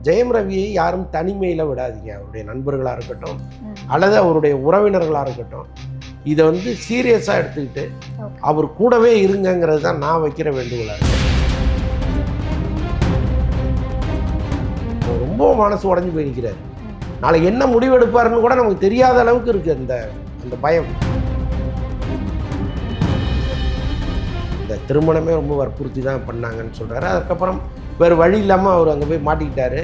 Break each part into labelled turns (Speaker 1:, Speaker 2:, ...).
Speaker 1: ஜெயம் ரவியை யாரும் தனிமையில் விடாதீங்க. அவருடைய நண்பர்களாக இருக்கட்டும் அல்லது அவருடைய உறவினர்களாக இருக்கட்டும், இதை வந்து சீரியஸாக எடுத்துக்கிட்டு அவர் கூடவே இருங்கிறது தான் நான் வைக்கிற வேண்டுகோளாக இருக்கு. ரொம்ப மனசு உடஞ்சி போய் நிற்கிறாரு. நாளைக்கு என்ன முடிவெடுப்பாருன்னு கூட நமக்கு தெரியாத அளவுக்கு இருக்குது அந்த பயம். இந்த திருமணமே ரொம்ப வற்புறுத்தி தான் பண்ணாங்கன்னு சொல்கிறாரு. அதுக்கப்புறம் வேறு வழி இல்லாமல் அவர் அங்கே போய் மாட்டிக்கிட்டாரு.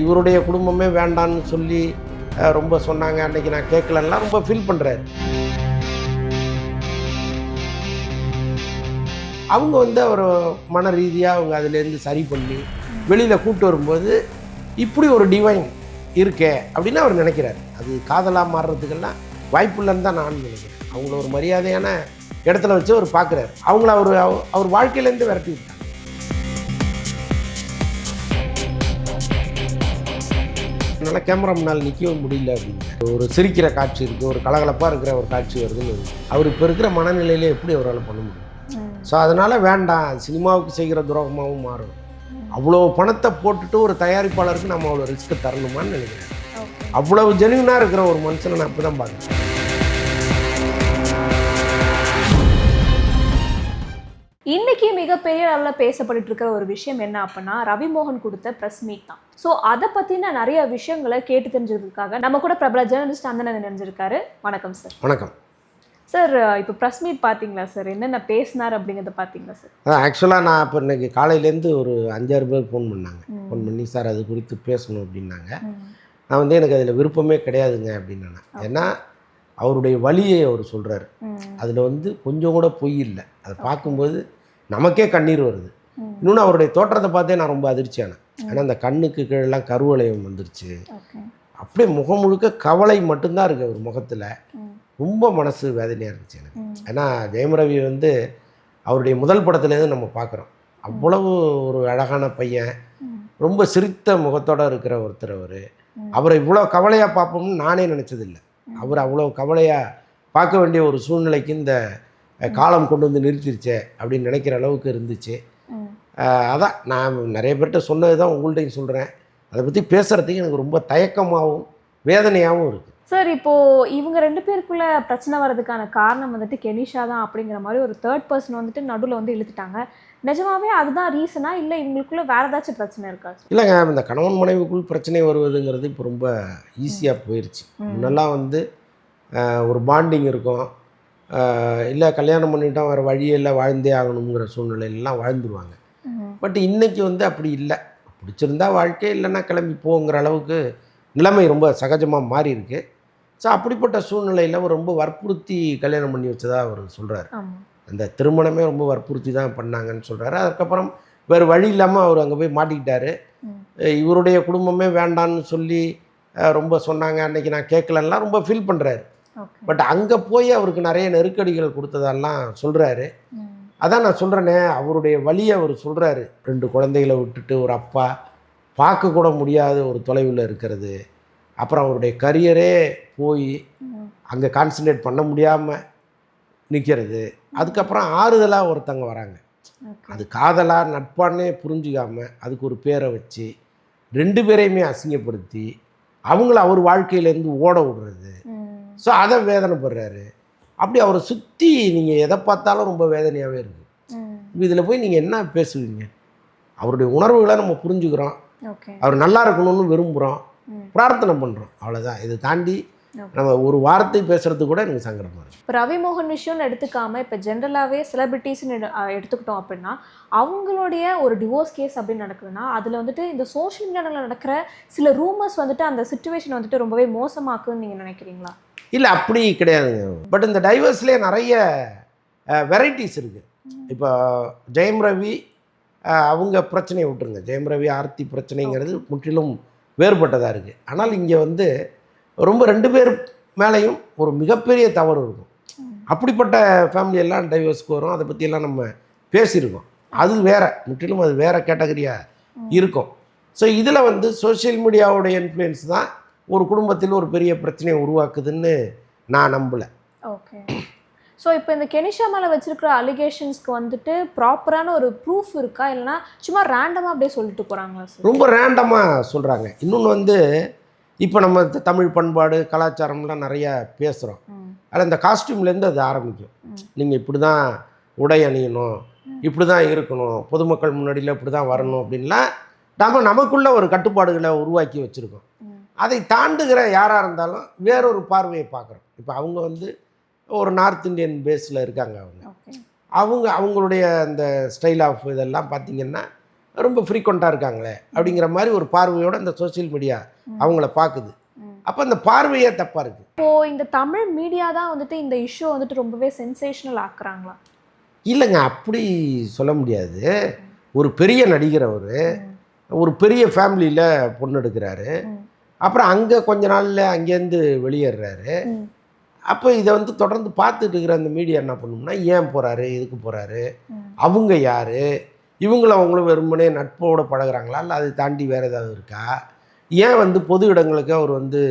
Speaker 1: இவருடைய குடும்பமே வேண்டான்னு சொல்லி ரொம்ப சொன்னாங்க, அன்றைக்கி நான் கேட்கலன்னா ரொம்ப ஃபீல் பண்ணுறாரு. அவங்க வந்து அவர் மன ரீதியாக அவங்க அதிலேருந்து சரி பண்ணி வெளியில் கூப்பிட்டு வரும்போது இப்படி ஒரு டிவைன் இருக்கே அப்படின்னு அவர் நினைக்கிறார். அது காதலாக மாறுறதுக்கெல்லாம் வாய்ப்பு இல்லைன்னு தான் நான் நினைக்கிறேன். அவங்கள ஒரு மரியாதையான இடத்துல வச்சு அவர் பார்க்குறாரு. அவங்கள அவர் வாழ்க்கையிலேருந்து விரட்டி விட்டாங்க. என்னால் கேமரா முன்னால் நிற்கவும் முடியல அப்படின்னு ஒரு சிரிக்கிற காட்சி இருக்குது, ஒரு கலகலப்பாக இருக்கிற ஒரு காட்சி வருதுன்னு அவர் இப்போ இருக்கிற மனநிலையிலே எப்படி அவரால் பண்ண முடியும்? ஸோ அதனால் வேண்டாம், சினிமாவுக்கு செய்கிற துரோகமாகவும் மாறும். அவ்வளோ பணத்தை போட்டுட்டு ஒரு தயாரிப்பாளருக்கு நம்ம அவ்வளோ ரிஸ்க்கு தரணுமான்னு நினைக்கிறேன். அவ்வளவு ஜெனியூனாக இருக்கிற ஒரு மனுஷனை நான் அப்படி தான் பார்க்குறேன்.
Speaker 2: இன்னைக்கு மிகப்பெரிய அளவில் பேசப்பட்டு இருக்கிற ஒரு விஷயம் என்ன அப்படின்னா, ரவிமோகன் கொடுத்த ப்ரெஸ் மீட் தான். ஸோ அதை பற்றின நிறைய விஷயங்களை கேட்டு தெரிஞ்சதுக்காக நம்ம கூட பிரபல ஜேர்னலிஸ்ட் அந்தனன் நினைஞ்சிருக்காரு. வணக்கம் சார்.
Speaker 1: வணக்கம்
Speaker 2: சார். இப்போ ப்ரெஸ் மீட் பார்த்தீங்களா சார்? என்னென்ன பேசினார் அப்படிங்கிறத பார்த்தீங்களா சார்?
Speaker 1: ஆக்சுவலாக நான் இப்போ இன்றைக்கி காலையிலேருந்து ஒரு 5-6 பேர் ஃபோன் பண்ணி சார் அது குறித்து பேசணும் அப்படின்னாங்க. நான் வந்து எனக்கு அதில் விருப்பமே கிடையாதுங்க அப்படின்னு. ஏன்னா அவருடைய வழியை அவர் சொல்கிறார். அதில் வந்து கொஞ்சம் கூட பொய் இல்லை. அதை பார்க்கும்போது நமக்கே கண்ணீர் வருது. இன்னொன்று அவருடைய தோற்றத்தை பார்த்தே நான் ரொம்ப அதிர்ச்சியானேன். ஏன்னா அந்த கண்ணுக்கு கீழெல்லாம் கருவளையம் வந்துருச்சு. அப்படியே முகம் முழுக்க கவலை மட்டும்தான் இருக்குது அவர் முகத்தில். ரொம்ப மனசு வேதனையாக இருந்துச்சு எனக்கு. ஏன்னா ஜெயம் ரவி வந்து அவருடைய முதல் படத்துலேருந்து நம்ம பார்க்குறோம். அவ்வளவு ஒரு அழகான பையன், ரொம்ப சிரித்த முகத்தோடு இருக்கிற ஒருத்தர். அவரை இவ்வளோ கவலையாக பார்ப்போம்னு நானே நினச்சதில்லை. அவர் அவ்வளோ கவலையாக பார்க்க வேண்டிய ஒரு சூழ்நிலைக்கு இந்த காலம் கொண்டு வந்து நிறுத்திருச்சே அப்படின்னு நினைக்கிற அளவுக்கு இருந்துச்சு. அதான் நான் நிறைய பேர்கிட்ட சொன்னது தான் உங்கள்கிட்டையும் சொல்கிறேன். அதை பற்றி பேசுகிறதுக்கு எனக்கு ரொம்ப தயக்கமாகவும் வேதனையாகவும் இருக்குது.
Speaker 2: சார், இப்போது இவங்க 2 பேருக்குள்ளே பிரச்சனை வர்றதுக்கான காரணம் வந்துட்டு கெனிஷா தான் அப்படிங்கிற மாதிரி ஒரு தேர்ட் பர்சன் வந்துட்டு நடுவில் வந்து இழுத்துட்டாங்க. நிஜமாவே அதுதான் ரீசனா, இல்லை இவங்களுக்குள்ள வேறு ஏதாச்சும் பிரச்சனை இருக்கா?
Speaker 1: இல்லைங்க, இந்த கணவன் மனைவிக்குள் பிரச்சனை வருவதுங்கிறது இப்போ ரொம்ப ஈஸியாக போயிடுச்சு. முன்னெல்லாம் வந்து ஒரு பாண்டிங் இருக்கும், இல்லை கல்யாணம் பண்ணிட்டோம் வேறு வழியில் வாழ்ந்தே ஆகணுங்கிற சூழ்நிலையிலலாம் வாழ்ந்துருவாங்க. பட் இன்றைக்கி வந்து அப்படி இல்லை. பிடிச்சிருந்தா வாழ்க்கை, இல்லைன்னா கிளம்பி போங்கிற அளவுக்கு நிலைமை ரொம்ப சகஜமாக மாறி இருக்குது. ஸோ அப்படிப்பட்ட சூழ்நிலையில் அவர் ரொம்ப வற்புறுத்தி கல்யாணம் பண்ணி வச்சதாக அவர் சொல்கிறார். அந்த திருமணமே ரொம்ப வற்புறுத்தி தான் பண்ணாங்கன்னு சொல்கிறாரு. அதுக்கப்புறம் வேறு வழி இல்லாமல் அவர் அங்கே போய் மாட்டிக்கிட்டாரு. இவருடைய குடும்பமே வேண்டான்னு சொல்லி ரொம்ப சொன்னாங்க, அன்றைக்கி நான் கேட்கலன்னா ரொம்ப ஃபீல் பண்ணுறாரு. பட் அங்கே போய் அவருக்கு நிறைய நெருக்கடிகள் கொடுத்ததெல்லாம் சொல்கிறாரு. அதான் நான் சொல்கிறேனே, அவருடைய வழியை அவர் சொல்கிறாரு. 2 குழந்தைகளை விட்டுட்டு ஒரு அப்பா பார்க்கக்கூட முடியாத ஒரு தொலைவில் இருக்கிறது. அப்புறம் அவருடைய கரியரே போய் அங்கே கான்சன்ட்ரேட் பண்ண முடியாமல் நிற்கிறது. அதுக்கப்புறம் ஆறுதலாக ஒருத்தங்க வராங்க. அது காதலாக நட்பானே புரிஞ்சிக்காமல் அதுக்கு ஒரு பேரை வச்சு 2 பேரையுமே அசிங்கப்படுத்தி அவங்கள அவர் வாழ்க்கையிலேருந்து ஓட விடுறது. ஸோ அதை வேதனைப்படுறாரு. அப்படி அவரை சுற்றி நீங்கள் எதை பார்த்தாலும் ரொம்ப வேதனையாகவே இருக்குது. இதில் போய் நீங்கள் என்ன பேசுவீங்க? அவருடைய உணர்வுகளை நம்ம புரிஞ்சுக்கிறோம், அவர் நல்லா இருக்கணும்னு விரும்புகிறோம், பிரார்த்தனை பண்ணுறோம், அவ்வளோதான். இதை தாண்டி நம்ம ஒரு வார்த்தை பேசுறது கூட எனக்கு சங்கடமாக இருக்குது.
Speaker 2: இப்போ ரவிமோகன் விஷயம்னு எடுத்துக்காமல் இப்போ ஜென்ரலாகவே செலிபிரிட்டிஸ்ன்னு எடுத்துக்கிட்டோம் அப்படின்னா, அவங்களுடைய ஒரு டிவோர்ஸ் கேஸ் அப்படின்னு நடக்குதுன்னா அதில் வந்துட்டு இந்த சோஷியல் மீடியாவில் நடக்கிற சில ரூமர்ஸ் வந்துட்டு அந்த சிச்சுவேஷன் வந்துட்டு ரொம்பவே மோசமாக்குன்னு நீங்கள் நினைக்கிறீங்களா?
Speaker 1: இல்லை, அப்படி கிடையாதுங்க. பட் இந்த டைவர்ஸ்லேயே நிறைய வெரைட்டிஸ் இருக்குது. இப்போ ஜெயம் ரவி அவங்க பிரச்சனையை விட்டுருங்க, ஜெயம் ரவி ஆர்த்தி பிரச்சனைங்கிறது முற்றிலும் வேறுபட்டதாக இருக்குது. ஆனால் இங்கே வந்து ரொம்ப 2 பேர் மேலேயும் ஒரு மிகப்பெரிய தவறு இருக்கும். அப்படிப்பட்ட ஃபேமிலியெல்லாம் டைவர்ஸ்க்கு வரும். அதை பற்றியெல்லாம் நம்ம பேசியிருக்கோம். அது வேறு, முற்றிலும் அது வேறு கேட்டகரியாக இருக்கும். ஸோ இதில் வந்து சோஷியல் மீடியாவோடைய இன்ஃப்ளூயன்ஸ் தான் ஒரு குடும்பத்தில் ஒரு பெரிய பிரச்சனையை உருவாக்குதுன்னு நான் நம்பலை.
Speaker 2: ஓகே. ஸோ இப்போ இந்த கெனிஷா மேலே வச்சிருக்கிற அலிகேஷன்ஸ்க்கு வந்துட்டு ப்ராப்பரான ஒரு ப்ரூஃப் இருக்கா, இல்லைனா சும்மா ரேண்டமாக அப்படியே சொல்லிட்டு போகிறாங்களா சார்?
Speaker 1: ரொம்ப ரேண்டமாக சொல்கிறாங்க. இன்னொன்று வந்து இப்போ நம்ம தமிழ் பண்பாடு கலாச்சாரம்லாம் நிறையா பேசுகிறோம். அதில் இந்த காஸ்டியூம்லேருந்து அது ஆரம்பிக்கும். நீங்கள் இப்படி தான் உடை அணியணும், இப்படி தான் இருக்கணும், பொதுமக்கள் முன்னாடியில் இப்படி தான் வரணும் அப்படின்லாம் நமக்குள்ள ஒரு கட்டுப்பாடுகளை உருவாக்கி வச்சுருக்கோம். அதை தாண்டுகிற யாராக இருந்தாலும் வேறொரு பார்வையை பார்க்குறோம். இப்போ அவங்க வந்து ஒரு நார்த் இந்தியன் பேஸில் இருக்காங்க. அவங்களுடைய அந்த ஸ்டைல் ஆஃப் இதெல்லாம் பார்த்திங்கன்னா ரொம்ப ஃப்ரீக்வெண்ட்டாக இருக்காங்களே அப்படிங்கிற மாதிரி ஒரு பார்வையோடு இந்த சோசியல் மீடியா அவங்கள பார்க்குது. அப்போ அந்த பார்வையே தப்பாக இருக்குது.
Speaker 2: இப்போது இந்த தமிழ் மீடியா தான் வந்துட்டு இந்த இஷ்யூ வந்துட்டு ரொம்பவே சென்சேஷனல் ஆக்குறாங்களா?
Speaker 1: இல்லைங்க, அப்படி சொல்ல முடியாது. ஒரு பெரிய நடிகர், ஒரு பெரிய ஃபேமிலியில் பொண்ணு எடுக்கிறாரு, அப்புறம் அங்கே கொஞ்ச நாளில் அங்கேருந்து வெளியேறாரு. அப்போ இதை வந்து தொடர்ந்து பார்த்துட்டு இருக்கிற அந்த மீடியா என்ன பண்ணணும்னா, ஏன் போகிறாரு, எதுக்கு போகிறாரு, அவங்க யார், அவங்களும் வெறுமனே நட்போடு பழகிறாங்களா, இல்லை அதை தாண்டி வேறு ஏதாவது இருக்கா, ஏன் வந்து பொது இடங்களுக்கு அவர் வந்து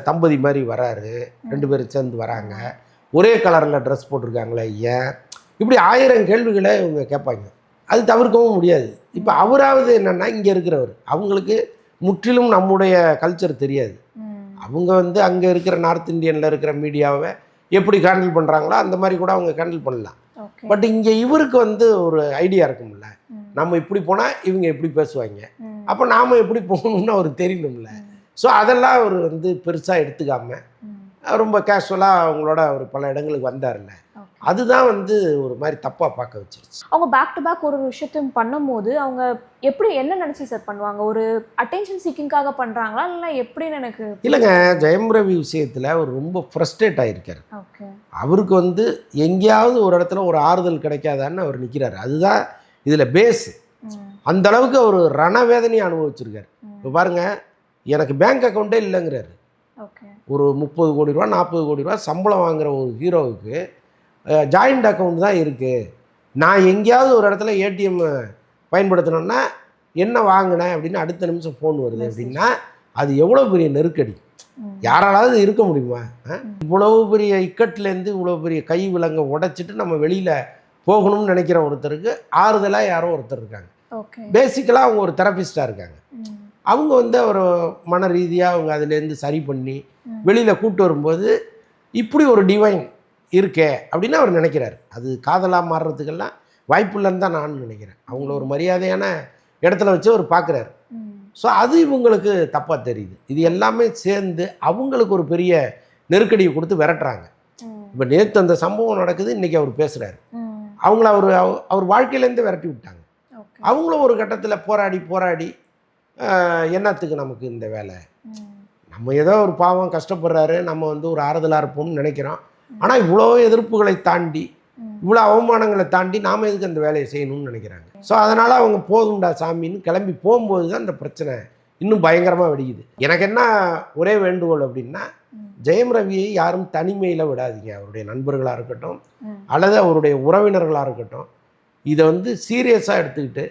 Speaker 1: தம்பதி மாதிரி வராரு, 2 பேரும் சேர்ந்து வராங்க, ஒரே கலரில் ட்ரெஸ் போட்டிருக்காங்களே ஏன், இப்படி 1000 கேள்விகளை இவங்க கேட்பாங்க. அது தவிர்க்கவும் முடியாது. இப்போ அவராவது என்னென்னா இங்கே இருக்கிறவர், அவங்களுக்கு முற்றிலும் நம்முடைய கல்ச்சர் தெரியாது. அவங்க வந்து அங்கே இருக்கிற நார்த் இந்தியனில் இருக்கிற மீடியாவை எப்படி ஹேண்டில் பண்ணுறாங்களோ அந்த மாதிரி கூட அவங்க ஹேண்டில் பண்ணலாம். பட் இங்கே இவருக்கு வந்து ஒரு ஐடியா இருக்கும்ல, நம்ம இப்படி போனால் இவங்க எப்படி பேசுவாங்க, அப்போ நாம் எப்படி போகணும்னு அவருக்கு தெரியணும்ல. ஸோ அதெல்லாம் அவர் வந்து பெருசாக எடுத்துக்காமல் ரொம்ப கேஷுவலாக அவங்களோட அவர் பல இடங்களுக்கு வந்தார்ல, அதுதான் வந்து ஒரு மாதிரி தப்பாக பார்க்க வச்சிருச்சு.
Speaker 2: அவங்க பேக் டு பேக் ஒரு விஷயத்தையும் பண்ணும்போது அவங்க எப்படி என்ன நினச்சி சார் பண்ணுவாங்க? ஒரு அட்டென்ஷன் சீக்கிங்காக பண்ணுறாங்களா இல்லை எப்படின்னு எனக்கு
Speaker 1: இல்லைங்க. ஜெயம் ரவி விஷயத்தில் அவர் ரொம்ப ஃப்ரஸ்ட்ரேட் ஆகியிருக்கார். அவருக்கு வந்து எங்கேயாவது ஒரு இடத்துல ஒரு ஆறுதல் கிடைக்காதான்னு அவர் நிற்கிறார். அதுதான் இதில் பேஸு. அந்த அளவுக்கு அவர் ரணவேதனையை அனுபவிச்சிருக்கார். இப்போ பாருங்கள், எனக்கு பேங்க் அக்கௌண்ட்டே இல்லைங்கிறாரு. ஒரு 30 கோடி ரூபா 40 கோடி ரூபா சம்பளம் வாங்குகிற ஒரு ஹீரோவுக்கு ஜாயிண்ட் அக்கௌண்ட் தான் இருக்குது. நான் எங்கேயாவது ஒரு இடத்துல ஏடிஎம் பயன்படுத்தினோன்னா என்ன வாங்கினேன் அப்படின்னு அடுத்த நிமிஷம் ஃபோன் வருது அப்படின்னா அது எவ்வளோ பெரிய நெருக்கடி. யாராலாவது இருக்க முடியுமா? இவ்வளவு பெரிய இக்கட்லேருந்து இவ்வளோ பெரிய கை விலங்கை உடைச்சிட்டு நம்ம வெளியில் போகணும்னு நினைக்கிற ஒருத்தருக்கு ஆறுதலாக யாரோ ஒருத்தர் இருக்காங்க. பேசிக்கலாக அவங்க ஒரு தெரபிஸ்டாக இருக்காங்க. அவங்க வந்து ஒரு மன ரீதியாக அவங்க அதுலேருந்து சரி பண்ணி வெளியில் கூப்பிட்டு வரும்போது இப்படி ஒரு டிவைன் இருக்கே அப்படின்னு அவர் நினைக்கிறார். அது காதலாக மாறுறதுக்கெல்லாம் வாய்ப்பு இல்லைன்னு தான் நான் நினைக்கிறேன். அவங்கள ஒரு மரியாதையான இடத்துல வச்சு அவர் பார்க்குறாரு. ஸோ அது இவங்களுக்கு தப்பாக தெரியுது. இது எல்லாமே சேர்ந்து அவங்களுக்கு ஒரு பெரிய நெருக்கடியை கொடுத்து விரட்டுறாங்க. இப்போ நேற்று அந்த சம்பவம் நடக்குது, இன்றைக்கி அவர் பேசுகிறாரு. அவங்கள அவர் வாழ்க்கையிலேருந்து விரட்டி விட்டாங்க. அவங்களும் ஒரு கட்டத்தில் போராடி என்னத்துக்கு நமக்கு இந்த வேலை, நம்ம ஏதோ ஒரு பாவம் கஷ்டப்படுறாரு, நம்ம வந்து ஒரு ஆறுதலாக இருப்போம்னு நினைக்கிறோம். ஆனால் இவ்வளோ எதிர்ப்புகளை தாண்டி இவ்வளோ அவமானங்களை தாண்டி நாம் எதுக்கு அந்த வேலையை செய்யணும்னு நினைக்கிறாங்க. ஸோ அதனால் அவங்க போதும்டா சாமின்னு கிளம்பி போகும்போது தான் இந்த பிரச்சனை இன்னும் பயங்கரமாக வெடிக்குது. எனக்கு என்ன ஒரே வேண்டுகோள் அப்படின்னா, ஜெயம் ரவியை யாரும் தனிமையில் விடாதீங்க. அவருடைய நண்பர்களாக இருக்கட்டும் அல்லது அவருடைய உறவினர்களாக இருக்கட்டும், இதை வந்து சீரியஸாக எடுத்துக்கிட்டு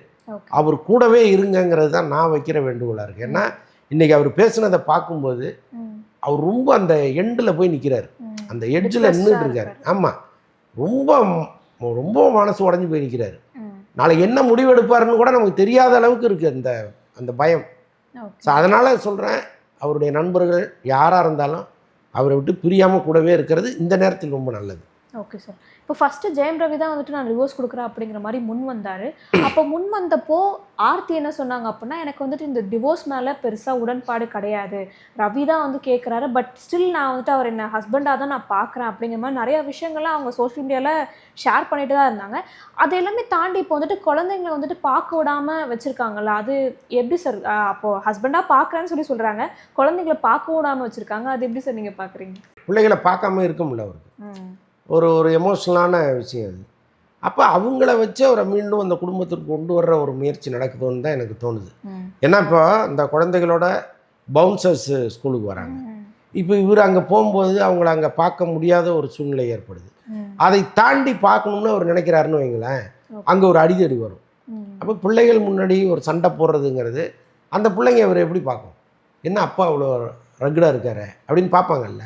Speaker 1: அவர் கூடவே இருங்கிறது தான் நான் வைக்கிற வேண்டுகோளாக இருக்குது. ஏன்னா இன்றைக்கி அவர் பேசுனதை பார்க்கும்போது அவர் ரொம்ப அந்த எண்டில் போய் நிற்கிறார், அந்த எட்ஜில் நின்றுட்டு இருக்கார். ஆமாம், ரொம்ப ரொம்ப மனசு உடஞ்சி போய் நிற்கிறார். நாளைக்கு என்ன முடிவு எடுப்பாருன்னு கூட நமக்கு தெரியாத அளவுக்கு இருக்குது அந்த அந்த பயம். ஸோ அதனால் சொல்கிறேன், அவருடைய நண்பர்கள் யாராக இருந்தாலும் அவரை விட்டு பிரியாமல் கூடவே இருக்கிறது இந்த நேரத்தில் ரொம்ப நல்லது.
Speaker 2: Okay sir. இப்போ ஃபஸ்ட்டு ஜெயம் ரவி தான் வந்துட்டு நான் டிவோர்ஸ் கொடுக்குறேன் அப்படிங்கிற மாதிரி முன் வந்தார். அப்போ முன் வந்தப்போ ஆர்த்தி என்ன சொன்னாங்க அப்படின்னா, எனக்கு வந்துட்டு இந்த டிவோர்ஸ் மேலே பெருசாக உடன்பாடு கிடையாது, ரவி தான் வந்து கேட்குறாரு, பட் ஸ்டில் நான் வந்துட்டு அவர் என்ன ஹஸ்பண்டாக தான் நான் பார்க்குறேன் அப்படிங்கிற மாதிரி நிறையா விஷயங்கள்லாம் அவங்க சோஷியல் மீடியாவில் ஷேர் பண்ணிட்டு தான் இருந்தாங்க. அது எல்லாமே தாண்டி இப்போ வந்துட்டு குழந்தைங்களை வந்துட்டு பார்க்க விடாமல் வச்சுருக்காங்கல்ல, அது எப்படி சார்? அப்போது ஹஸ்பண்டாக பார்க்குறேன்னு சொல்கிறாங்க, குழந்தைங்களை பார்க்க விடாமல் வச்சுருக்காங்க, அது எப்படி சார் நீங்கள் பார்க்குறீங்க?
Speaker 1: பிள்ளைகளை பார்க்காம இருக்க முடியல அவருக்கு. ஒரு எமோஷ்னலான விஷயம் அது. அப்போ அவங்கள வச்சு அவரை மீண்டும் அந்த குடும்பத்திற்கு கொண்டு வர்ற ஒரு முயற்சி நடக்குதுன்னு தான் எனக்கு தோணுது. ஏன்னா இப்போ இந்த குழந்தைகளோட பவுன்சர்ஸ் ஸ்கூலுக்கு வராங்க. இப்போ இவர் அங்கே போகும்போது அவங்கள அங்கே பார்க்க முடியாத ஒரு சூழ்நிலை ஏற்படுது. அதை தாண்டி பார்க்கணும்னு அவர் நினைக்கிறாருன்னு வைங்களேன், அங்கே ஒரு அடிதடி வரும். அப்போ பிள்ளைகள் முன்னாடி ஒரு சண்டை போடுறதுங்கிறது அந்த பிள்ளைங்க அவர் எப்படி பார்க்கும்? என்ன அப்பா அவ்வளோ ரகுடாக இருக்காரு அப்படின்னு பார்ப்பாங்கல்ல,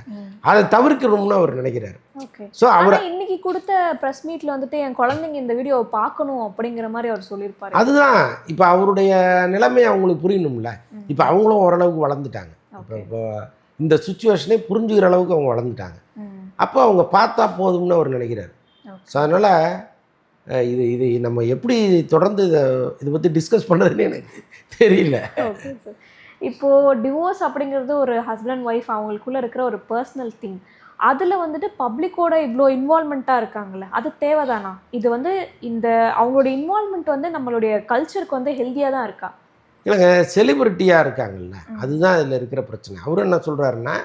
Speaker 1: அதை தவிர்க்கணும்னு அவர் நினைக்கிறாரு.
Speaker 2: ஓகே.
Speaker 1: ஸோ அவர்
Speaker 2: இன்னைக்கு கொடுத்த ப்ரெஸ் மீட்ல வந்துட்டு என் குழந்தைங்க இந்த வீடியோவை பார்க்கணும் அப்படிங்கிற மாதிரி அவர் சொல்லியிருப்பாரு.
Speaker 1: அதுதான் இப்போ அவருடைய நிலைமை அவங்களுக்கு புரியணும்ல. இப்போ அவங்களும் ஓரளவுக்கு வளர்ந்துட்டாங்க. இப்போ இந்த சுச்சுவேஷனே புரிஞ்சுக்கிற அளவுக்கு அவங்க வளர்ந்துட்டாங்க. அப்போ அவங்க பார்த்தா போதும்னு அவர் நினைக்கிறார். ஸோ அதனால் இது இது நம்ம எப்படி தொடர்ந்து இதை பற்றி டிஸ்கஸ் பண்ணுறதுன்னு எனக்கு தெரியல.
Speaker 2: Okay sir. இப்போது டிவோர்ஸ் அப்படிங்கிறது ஒரு ஹஸ்பண்ட் அண்ட் ஒய்ஃப் அவங்களுக்குள்ளே இருக்கிற ஒரு பர்சனல் திங். அதில் வந்துட்டு பப்ளிக்கோட இவ்வளோ இன்வால்மெண்ட்டாக இருக்காங்கல்ல, அது தேவைதானா? இது வந்து இந்த அவங்களோட இன்வால்மெண்ட் வந்து நம்மளுடைய கல்ச்சருக்கு வந்து ஹெல்த்தியாக தான் இருக்கா?
Speaker 1: இல்லைங்க, செலிபிரிட்டியாக இருக்காங்கல்ல, அதுதான் இதில் இருக்கிற பிரச்சனை. அவரும் என்ன சொல்கிறாருன்னா,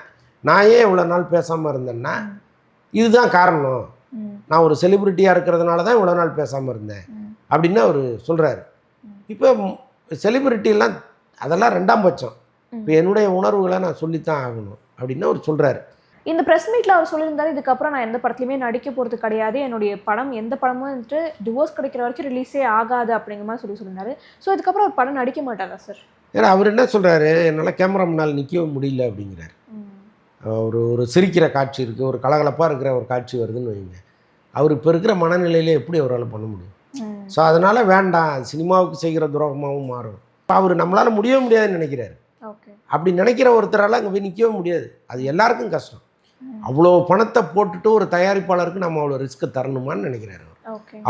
Speaker 1: நான் ஏன் இவ்வளோ நாள் பேசாமல் இருந்தேன்னா இதுதான் காரணம், நான் ஒரு செலிபிரிட்டியாக இருக்கிறதுனால தான் இவ்வளோ நாள் பேசாமல் இருந்தேன் அப்படின்னு அவர் சொல்கிறாரு. இப்போ செலிபிரிட்டிலாம் அதெல்லாம் ரெண்டாம் பட்சம். இப்போ என்னுடைய உணர்வுகளை நான் சொல்லித்தான் ஆகணும் அப்படின்னு அவர் சொல்கிறாரு.
Speaker 2: இந்த ப்ரெஸ் மீட்டில் அவர் சொல்லியிருந்தாரு, இதுக்கப்புறம் நான் எந்த படத்துலையுமே நடிக்க போகிறது கிடையாது, என்னுடைய படம் எந்த படமும் வந்துட்டு டிவோர்ஸ் கிடைக்கிற வரைக்கும் ரிலீஸே ஆகாது அப்படிங்கிற மாதிரி சொல்லியிருந்தாரு. ஸோ இதுக்கப்புறம் ஒரு படம் நடிக்க மாட்டாரா சார்?
Speaker 1: ஏன்னா அவர் என்ன சொல்கிறாரு, என்னால் கேமரா முன்னால் நிற்கவே முடியல அப்படிங்கிறார். ஒரு சிரிக்கிற காட்சி இருக்குது, ஒரு கலகலப்பாக இருக்கிற ஒரு காட்சி வருதுன்னு வைங்க, அவர் இப்போ இருக்கிற மனநிலையிலே எப்படி அவரால் பண்ண முடியும்? ஸோ அதனால் வேண்டாம், சினிமாவுக்கு செய்கிற துரோகமாகவும் மாறும். இப்போ அவர் நம்மளால் முடியவே முடியாதுன்னு நினைக்கிறாரு. அப்படி நினைக்கிற ஒருத்தரால் அங்கே போய் நிற்கவே முடியாது. அது எல்லாருக்கும் கஷ்டம். அவ்வளோ பணத்தை போட்டுட்டு ஒரு தயாரிப்பாளருக்கு நம்ம அவ்வளோ ரிஸ்க்கு தரணுமான்னு நினைக்கிறாரு.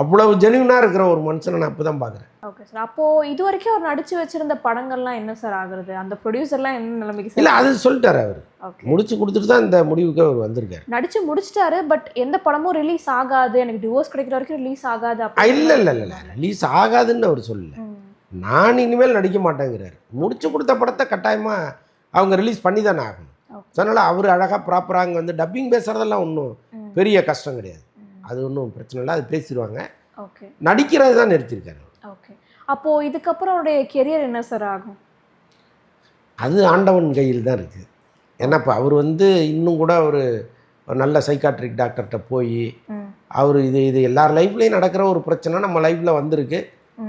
Speaker 1: அவ்வளவு ஜெனியூனாக இருக்கிற ஒரு மனுஷனை நான் இப்போ தான் பார்க்குறேன்.
Speaker 2: Okay sir. அப்போது இது வரைக்கும் அவர் நடித்து வச்சுருந்த படங்கள்லாம் என்ன சார் ஆகுறது? அந்த ப்ரொடியூசர்லாம் என்ன நிலைமைக்கு?
Speaker 1: இல்லை, அது சொல்லிட்டாரு அவர். முடிச்சு கொடுத்துட்டு தான் இந்த முடிவுக்கு அவர் வந்திருக்காரு.
Speaker 2: நடிச்சு முடிச்சிட்டாரு, பட் எந்த படமும் ரிலீஸ் ஆகாது, எனக்கு டிவோர்ஸ் கிடைக்கிற வரைக்கும் ரிலீஸ் ஆகாது.
Speaker 1: இல்லை இல்லை இல்லை, ரிலீஸ் ஆகாதுன்னு அவர் சொல்லல. நான் இனிமேல் நடிக்க மாட்டேங்கிறார். முடிச்சு கொடுத்த படத்தை கட்டாயமாக அவங்க ரிலீஸ் பண்ணி தானே ஆகணும். ஸோ அதனால் அவர் அழகாக ப்ராப்பராக அங்கே வந்து டப்பிங் பேசுகிறதெல்லாம் ஒன்றும் பெரிய கஷ்டம் கிடையாது. அது ஒன்றும் பிரச்சனை இல்லை, அது பேசிடுவாங்க.
Speaker 2: ஓகே.
Speaker 1: நடிக்கிறது தான் நிறுத்திருக்காரு.
Speaker 2: ஓகே. அப்போது இதுக்கப்புறம் அவருடைய கெரியர் என்ன சார் ஆகும்?
Speaker 1: அது ஆண்டவன் கையில் தான் இருக்குது. ஏன்னா இப்போ அவர் வந்து இன்னும் கூட ஒரு நல்ல சைக்காட்ரிக் டாக்டர்கிட்ட போய் அவர் இது எல்லார் லைஃப்லேயும் நடக்கிற ஒரு பிரச்சனை நம்ம லைஃப்பில் வந்திருக்கு,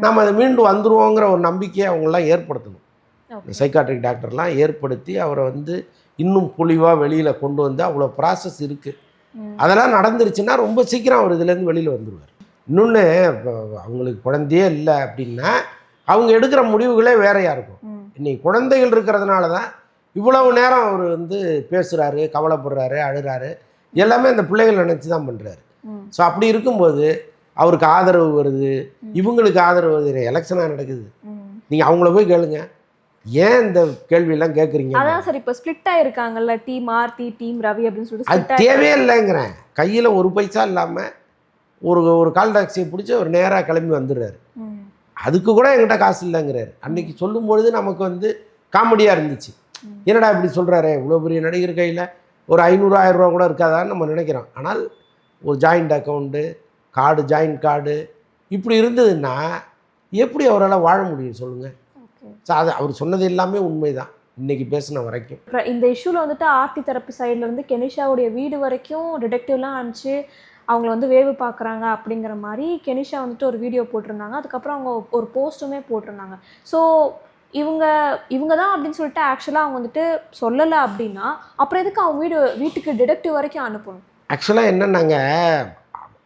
Speaker 1: நம்ம அதை மீண்டும் வந்துருவோங்கிற ஒரு நம்பிக்கையை அவங்களாம் ஏற்படுத்தணும். சைக்காட்ரிக் டாக்டர்லாம் ஏற்படுத்தி அவரை வந்து இன்னும் பொலிவாக வெளியில் கொண்டு வந்து அவ்வளோ ப்ராசஸ் இருக்குது. அதெல்லாம் நடந்துருச்சுன்னா ரொம்ப சீக்கிரம் அவர் இதுலேருந்து வெளியில் வந்துடுவார். இன்னொன்று, இப்போ அவங்களுக்கு குழந்தையே இல்லை அப்படின்னா அவங்க எடுக்கிற முடிவுகளே வேறையாக இருக்கும். இன்றைக்கி குழந்தைகள் இருக்கிறதுனால தான் இவ்வளவு நேரம் அவர் வந்து பேசுகிறாரு, கவலைப்படுறாரு, அழுகிறாரு, எல்லாமே அந்த பிள்ளைகள் நினச்சி தான் பண்ணுறாரு. ஸோ அப்படி இருக்கும்போது அவருக்கு ஆதரவு வருது, இவங்களுக்கு ஆதரவு வருது. எலெக்ஷனாக நடக்குது, நீங்கள் அவங்கள போய் கேளுங்க, ஏன் இந்த கேள்வியெல்லாம் கேட்குறீங்க?
Speaker 2: அதான் சார், இப்போ ஸ்ப்ளிட் ஆகிருக்காங்கல்ல, டீம் ஆர்த்தி, டீம் ரவி அப்படின்னு சொல்லிட்டு.
Speaker 1: அது தேவையே இல்லைங்கிறேன். கையில் ஒரு பைசா இல்லாமல் ஒரு கால் டாக்ஸியை பிடிச்சி ஒரு நேராக கிளம்பி வந்துடுறாரு. அதுக்கு கூட என்கிட்ட காசு இல்லைங்கிறாரு. அன்றைக்கி சொல்லும்பொழுது நமக்கு வந்து காமெடியாக இருந்துச்சு. என்னடா இப்படி சொல்கிறாரு, இவ்வளோ பெரிய நடிகர் கையில் ஒரு 500-1000 ரூபா கூட இருக்காதான்னு நம்ம நினைக்கிறோம். ஆனால் ஒரு joint account, card, joint card இப்படி இருந்ததுன்னா எப்படி அவரால் வாழ முடியும் சொல்லுங்கள்? ஸோ அது அவர் சொன்னது எல்லாமே உண்மை தான் இன்றைக்கி பேசின வரைக்கும்.
Speaker 2: இந்த இஷ்யூவில் வந்துட்டு ஆர்த்தி தரப்பு சைட்லேருந்து கெனிஷாவுடைய வீடு வரைக்கும் டிடெக்டிவ்லாம் அனுப்பிச்சு அவங்கள வந்து வேவு பார்க்குறாங்க அப்படிங்கிற மாதிரி கெனிஷா வந்துட்டு ஒரு வீடியோ போட்டிருந்தாங்க. அதுக்கப்புறம் அவங்க ஒரு போஸ்ட்டுமே போட்டிருந்தாங்க. ஸோ இவங்க தான் அப்படின்னு சொல்லிட்டு ஆக்சுவலாக அவங்க வந்துட்டு சொல்லலை அப்படின்னா அப்புறம் எதுக்கு அவங்க வீட்டுக்கு டிடெக்டிவ் வரைக்கும் அனுப்பணும்?
Speaker 1: ஆக்சுவலாக என்னென்னாங்க,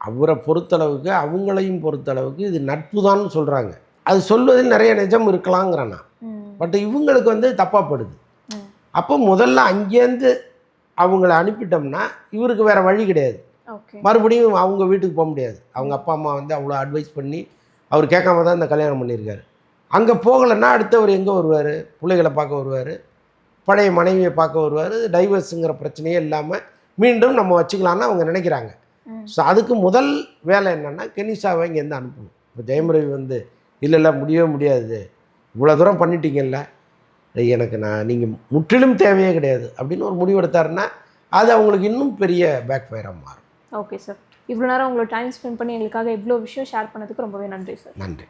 Speaker 1: அவரை பொறுத்தளவுக்கு அவங்களையும் பொறுத்தளவுக்கு இது நட்பு தான் சொல்கிறாங்க. அது சொல்வதில் நிறைய நிஜம் இருக்கலாங்கிறேன் நான். பட் இவங்களுக்கு வந்து தப்பாகப்படுது. அப்போ முதல்ல அங்கேருந்து அவங்கள அனுப்பிட்டோம்னா இவருக்கு வேறு வழி கிடையாது. மறுபடியும் அவங்க வீட்டுக்கு போக முடியாது. அவங்க அப்பா அம்மா வந்து அவ்வளோ அட்வைஸ் பண்ணி அவர் கேட்காம தான் இந்த கல்யாணம் பண்ணியிருக்காரு. அங்கே போகலைன்னா அடுத்து அவர் எங்கே வருவார்? பிள்ளைகளை பார்க்க வருவார், பழைய மனைவியை பார்க்க வருவார். டைவர்ஸுங்கிற பிரச்சனையே இல்லாமல் மீண்டும் நம்ம வச்சுக்கலான்னு அவங்க நினைக்கிறாங்க. ஸோ அதுக்கு முதல் வேலை என்னென்னா கெனிஷாவை இங்கேருந்து அனுப்பணும். இப்போ ஜெயம் ரவி வந்து இல்லை முடியவே முடியாது, இவ்வளோ தூரம் பண்ணிட்டீங்கல்ல, எனக்கு நீங்கள் முற்றிலும் தேவையே கிடையாது அப்படின்னு ஒரு முடிவு எடுத்தாருன்னா அது அவங்களுக்கு இன்னும் பெரிய பேக் ஃபயராக மாறும்.
Speaker 2: ஓகே சார், இவ்வளோ நேரம் உங்களோட டைம் ஸ்பெண்ட் பண்ணி எங்களுக்காக இவ்வளோ விஷயம் ஷேர் பண்ணதுக்கு ரொம்பவே நன்றி சார்.
Speaker 1: நன்றி.